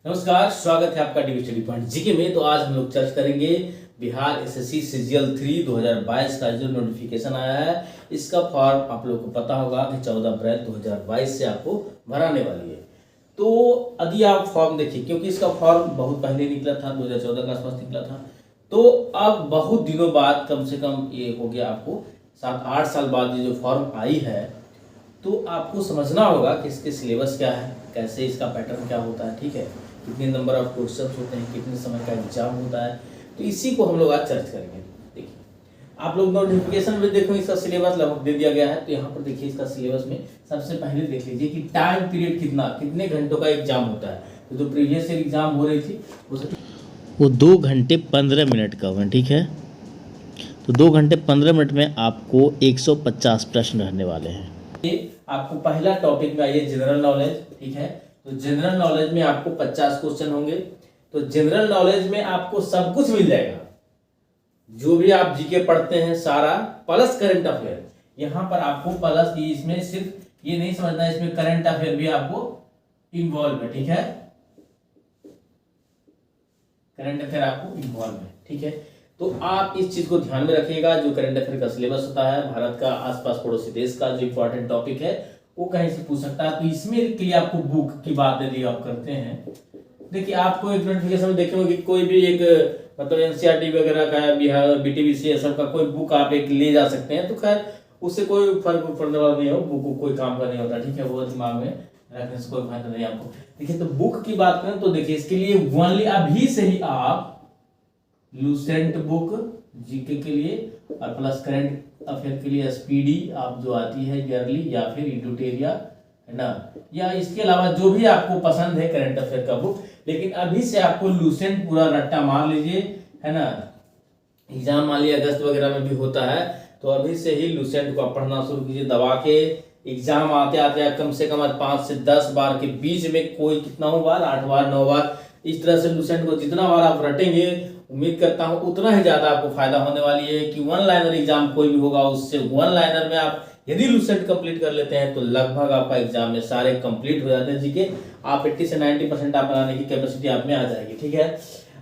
नमस्कार, स्वागत है आपका डीवी स्टडी पॉइंट जीके में। तो आज हम लोग चर्चा करेंगे बिहार एसएससी सीजीएल 3 2022 का जो नोटिफिकेशन आया है। इसका फॉर्म आप लोगों को पता होगा कि 14 अप्रैल 2022 से आपको भराने वाली है। तो यदि आप फॉर्म देखिए, क्योंकि इसका फॉर्म बहुत पहले निकला था, 2014 के आसपास निकला था, तो अब बहुत दिनों बाद, कम से कम ये हो गया आपको 7-8 साल बाद ये जो फॉर्म आई है, तो आपको समझना होगा कि इसके सिलेबस क्या है, कैसे इसका पैटर्न क्या होता है, ठीक है, कितने नंबर ऑफ क्वेश्चंस होते हैं, कितने समय का एग्जाम होता है। तो इसी को हम लोग आज चर्चा करेंगे। देखिए, आप लोग नोटिफिकेशन में देखो, इसका सिलेबस लगभग दे दिया गया है। तो यहाँ पर देखिए, इसका सिलेबस में सबसे पहले देख लीजिए कि टाइम पीरियड कितने घंटों का एग्जाम होता है। तो जो प्रीवियस ईयर एग्जाम हो रही थी वो 2 घंटे 15 मिनट का हुआ, ठीक है। तो 2 घंटे 15 मिनट में आपको 150 प्रश्न रहने वाले हैं। आपको पहला टॉपिक में आइए जनरल नॉलेज, ठीक है। तो जनरल नॉलेज में आपको 50 क्वेश्चन होंगे। तो जनरल नॉलेज में आपको सब कुछ मिल जाएगा, जो भी आप जीके पढ़ते हैं सारा, प्लस करंट अफेयर। यहां पर आपको प्लस, इसमें सिर्फ ये नहीं समझना है, इसमें करंट अफेयर भी आपको इन्वॉल्व है, ठीक है। करंट अफेयर आपको इन्वॉल्व है, ठीक है। तो आप इस चीज को ध्यान में रखिएगा। जो करंट अफेयर का सिलेबस होता है, भारत का आसपास पड़ोसी देश का जो इंपॉर्टेंट टॉपिक है, वो कहीं से पूछ सकता है। तो इसमें के लिए आपको बुक की बात यदि आप करते हैं, देखिए आपको एक नोटिफिकेशन में देखे होंगे, कोई भी एक मतलब एनसीईआरटी वगैरह का, बिहार बीटीबीसी सब का कोई बुक आप एक ले जा सकते हैं। तो खैर उससे कोई फर्क पड़ने वाला नहीं हो, बुक कोई काम का नहीं होता, ठीक है, वो दिमाग में रखने से कोई फायदा नहीं आपको। देखिए, तो बुक की बात करें तो देखिए, इसके लिए ओनली अभी से ही आप लूसेंट बुक जीके के लिए और प्लस करंट अफेयर के लिए एसपीडी आप जो आती है ईयरली, या फिर इडुटेरिया, है ना, या इसके अलावा जो भी आपको पसंद है करंट अफेयर का बुक। लेकिन अभी से आपको लूसेंट पूरा रट्टा मार लीजिए, है ना। एग्जाम मान लिया अगस्त वगैरह में भी होता है, तो अभी से ही लूसेंट को आप पढ़ना शुरू कीजिए। दबा के एग्जाम आते आते कम से कम 5 से 10 बार के बीच में, कोई कितना बार, 8 बार 9 बार, इस तरह से लूसेंट को जितना बार आप रटेंगे, उम्मीद करता हूं उतना ही ज्यादा आपको फायदा होने वाली है। कि वन लाइनर एग्जाम कोई भी होगा, उससे वन लाइनर में आप यदि लूसेंट कंप्लीट कर लेते हैं तो लगभग आपका एग्जाम में सारे कंप्लीट हो जाते हैं जीके। आप 80 से 90% आप बनाने की कैपेसिटी आप में आ जाएगी, ठीक है।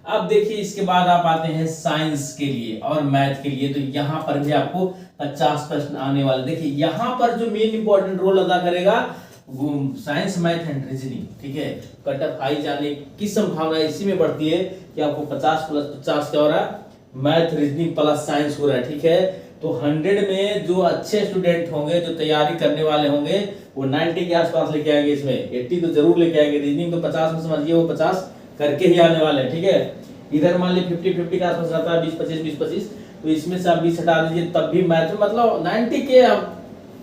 अब देखिए, इसके बाद आप आते हैं साइंस के लिए और मैथ के लिए। तो यहाँ पर भी आपको 50 प्रश्न आने वाले। देखिए, यहाँ पर जो मेन इंपॉर्टेंट रोल अदा करेगा वो साइंस, मैथ एंड रीजनिंग, ठीक है। कट ऑफ हाई जाने की संभावना इसी में बढ़ती है कि आपको 50 प्लस 50 क्या हो रहा है, मैथ रीजनिंग प्लस साइंस हो रहा है, ठीक है। तो 100 में जो अच्छे स्टूडेंट होंगे, जो तैयारी करने वाले होंगे, वो 90 के आसपास लेके आएंगे। इसमें 80 तो जरूर लेके आएंगे। रीजनिंग तो 50 में समझिए, वो 50 करके ही आने वाले हैं, ठीक है। इधर मान लीजिए 50-50 के आसपास रहता है, 20-25 तो इसमें से आप 20 हटा दीजिए, तब भी मैथ में मतलब 90 के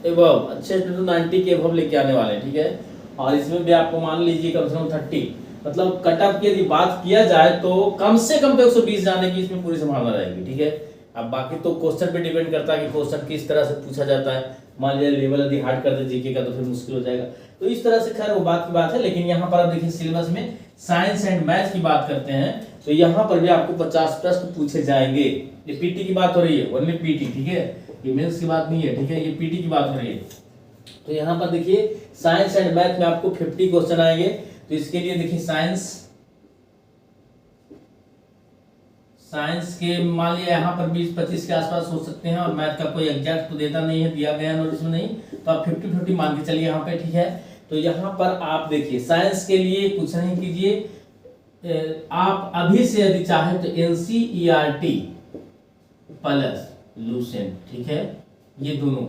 एबव अच्छे स्टूडेंट 90 के एबव लेके आने वाले हैं, ठीक है। और इसमें भी आपको मान लीजिए कम से कम 30, मतलब कट ऑफ की यदि बात किया जाए तो कम से कम 120 जाने की इसमें पूरी संभावना रहेगी, ठीक है। अब बाकी तो क्वेश्चन पे डिपेंड करता है कि क्वेश्चन किस तरह से पूछा जाता है। मान लीजिए लेवल यदि हार्ड कर दे जीके का तो फिर मुश्किल हो जाएगा। तो इस तरह से खैर वो बात की बात है। लेकिन यहाँ पर आप देखिए, सिलेबस में साइंस एंड मैथ की बात करते हैं तो यहाँ पर भी आपको 50 प्रश्न पूछे जाएंगे। ये पीटी की बात हो रही है, ओनली पीटी, ठीक है, ये मेंस की बात नहीं है, ठीक है, ये पीटी की बात हो रही है। तो यहाँ पर देखिए, साइंस एंड मैथ में आपको 50 क्वेश्चन आएंगे। तो इसके लिए देखिए, साइंस के मान लिया यहाँ पर 20-25 के आसपास हो सकते हैं, और मैथ का कोई एग्जैक्ट तो देता नहीं है, दिया गया नोटिस में नहीं, तो आप 50-50 मान के चलिए यहाँ पे, ठीक है। तो यहाँ पर आप देखिए, साइंस के लिए कुछ नहीं कीजिए, आप अभी से यदि चाहें तो एनसीईआरटी प्लस लूसेंट, ठीक है, ये दोनों।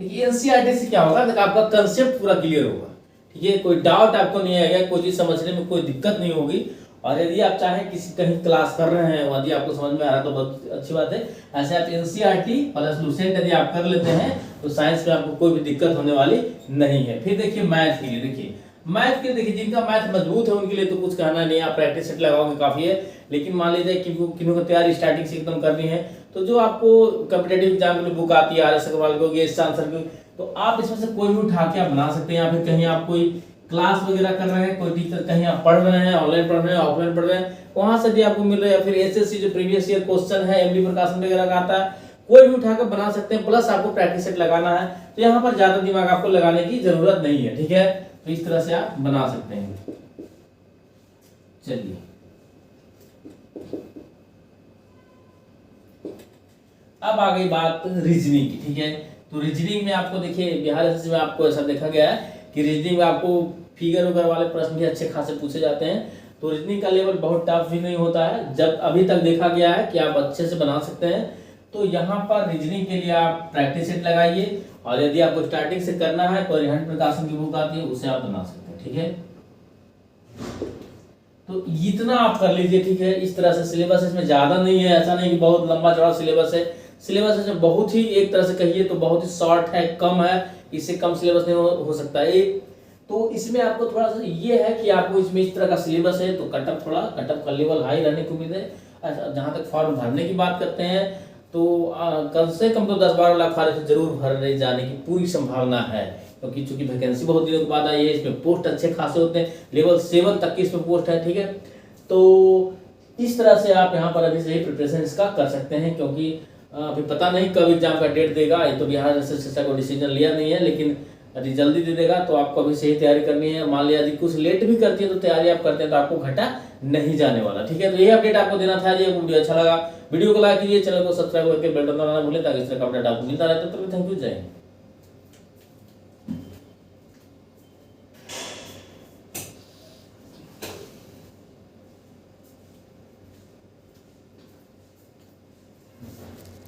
देखिए, एनसीईआरटी से क्या होगा, देखिए आपका कंसेप्ट पूरा क्लियर होगा, ठीक है, कोई डाउट आपको नहीं आएगा, कोई चीज समझने में कोई दिक्कत नहीं होगी। और यदि आप चाहें किसी कहीं क्लास कर रहे हैं, यदि आपको समझ में आ रहा है तो बहुत अच्छी बात है। ऐसे आप एनसीईआरटी प्लस लूसेंट यदि आप कर लेते हैं तो साइंस में आपको कोई भी दिक्कत होने वाली नहीं है। फिर देखिए, मैथ के लिए देखिए, मैथ के देखिए, जिनका मैथ मजबूत है उनके लिए तो कुछ कहना नहीं, आप प्रैक्टिस सेट लगाओगे काफी है। लेकिन मान लीजिए किन्हों को तैयारी स्टार्टिंग से एकदम करनी है, तो जो आपको कॉम्पिटेटिव एग्जाम की बुक आती है, आर एस अग्रवाल की, गेस्ट आंसर की, तो आप इसमें से कोई भी उठा के आप बना सकते हैं। या फिर कहीं आप कोई क्लास वगैरह कर रहे हैं, कोई टीचर कहीं आप पढ़ रहे हैं, ऑनलाइन पढ़ रहे हैं, ऑफलाइन पढ़ रहे हैं, वहां से भी आपको मिल रहा है। या फिर एसएससी जो प्रीवियस ईयर क्वेश्चन है, एमडी प्रकाशन वगैरह का आता है, कोई भी उठाकर बना सकते हैं। प्लस आपको प्रैक्टिस सेट लगाना है, तो यहाँ पर ज्यादा दिमाग आपको लगाने की जरूरत नहीं है, ठीक है। तो इस तरह से आप बना सकते हैं। चलिए अब आ गई बात रीजनिंग की, ठीक है। तो रीजनिंग में आपको देखिए बिहार एसएससी में आपको ऐसा देखा गया है कि रीजनिंग में आपको फिगर वगैरह वाले प्रश्न भी अच्छे खासे पूछे जाते हैं। तो रीजनिंग का लेवल बहुत टफ भी नहीं होता है, जब अभी तक देखा गया है कि आप अच्छे से बना सकते हैं। तो यहाँ पर रीजनिंग के लिए आप प्रैक्टिस सेट लगाइए, और यदि आपको स्टार्टिंग से करना है तो अरिहंत प्रकाशन की बुक आती है, उसे आप बना सकते हैं, ठीक है। तो इतना आप कर लीजिए, ठीक है। इस तरह से सिलेबस इसमें ज्यादा नहीं है, ऐसा नहीं कि बहुत लंबा चौड़ा सिलेबस है। सिलेबस इसमें बहुत ही, एक तरह से कहिए तो बहुत ही शॉर्ट है, कम है, इससे कम सिलेबस नहीं हो सकता है। तो इसमें आपको थोड़ा सा ये है कि आपको इसमें इस तरह का सिलेबस है, तो कटअप का लेवल हाई रहने की उम्मीद है। जहां तक फॉर्म भरने की बात करते हैं तो कम से कम तो 10-12 लाख फॉर्म जरूर भरने जाने की पूरी संभावना है, क्योंकि चूंकि वैकेंसी बहुत दिनों के बाद आई है, इसमें पोस्ट अच्छे खासे होते हैं, लेवल 7 तक की इसमें पोस्ट है, ठीक है। तो इस तरह से आप यहाँ पर अभी से ही प्रिपरेशन इसका कर सकते हैं, क्योंकि अभी पता नहीं कब एग्जाम का डेट देगा। ये तो बिहार एसएससी को डिसीजन लिया नहीं है, लेकिन यदि जल्दी दे देगा तो आपको अभी से ही तैयारी करनी है। मान लिया यदि कुछ लेट भी करती है तो तैयारी आप करते हैं तो आपको घटा नहीं जाने वाला, ठीक है। तो ये अपडेट आपको देना था। ये वीडियो अच्छा लगा, वीडियो को लाइक कीजिए, चैनल को सब्सक्राइब करके बेल दबाना ना भूलें, ताकि इस तरह का अपडेट आपको मिलता रहता है। तो थैंक यू, जय हिंद।